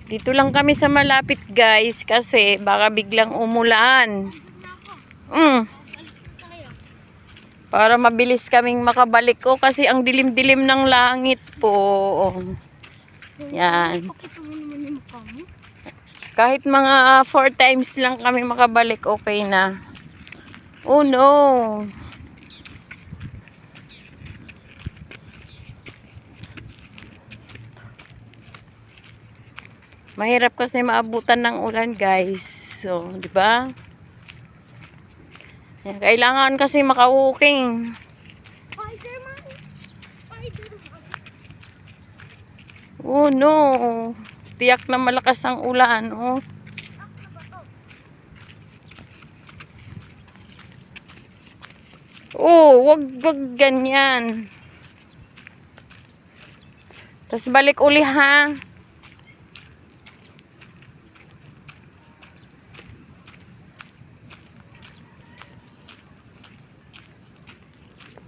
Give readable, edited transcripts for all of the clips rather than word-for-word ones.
Dito lang kami sa malapit guys kasi baka biglang umulan. Para mabilis kaming makabalik ko kasi ang dilim-dilim ng langit po. Yan. Kahit mga 4 times lang kami makabalik, okay na. Oh no. Mahirap kasi maabutan ng ulan, guys. So, 'di ba? Yan, kailangan kasi maka-walking. Oh no. Tiyak na malakas ang ulan, oh. Oh, wag ganyan. Tapos balik uli ha.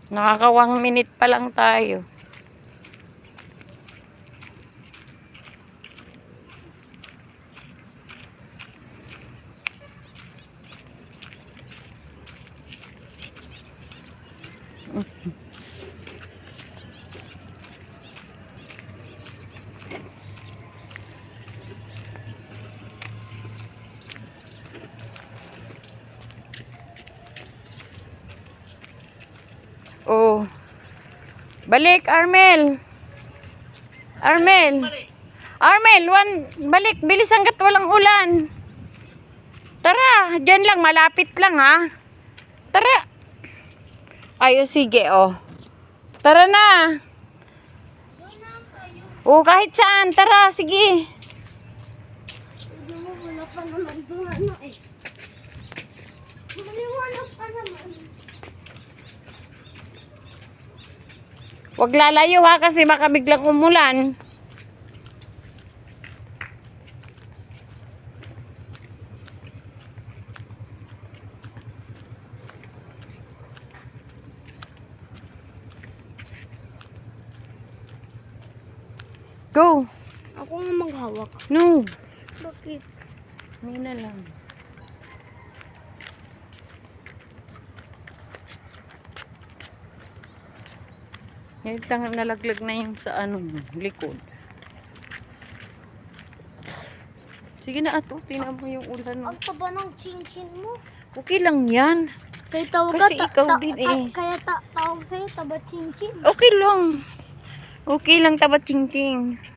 Nakakawang minute pa lang tayo. Oh. Balik, Armel. Armel. Armel, balik. Bilis hanggat walang ulan. Tara, dyan lang. Malapit lang, ha. Tara. Ayo, sige, oh. Tara na. Oh, kahit saan. Tara, sige. Wala pa naman doon, ano eh. Maliwanag pa naman. Huwag lalayo ha kasi baka biglang umulan. Go. Ako nga maghawak. No. Bakit? May na lang. Ngayon lang nalaglag na yung sa ano, likod. Sige na ato, tingnan mo yung ulan. Ang taba ng chin-chin mo. Okay lang yan. Kaya tawag Kasi ikaw din eh. Kaya tawag sa'yo taba chin-chin. Okay lang. Okay lang, tabat ching-ching.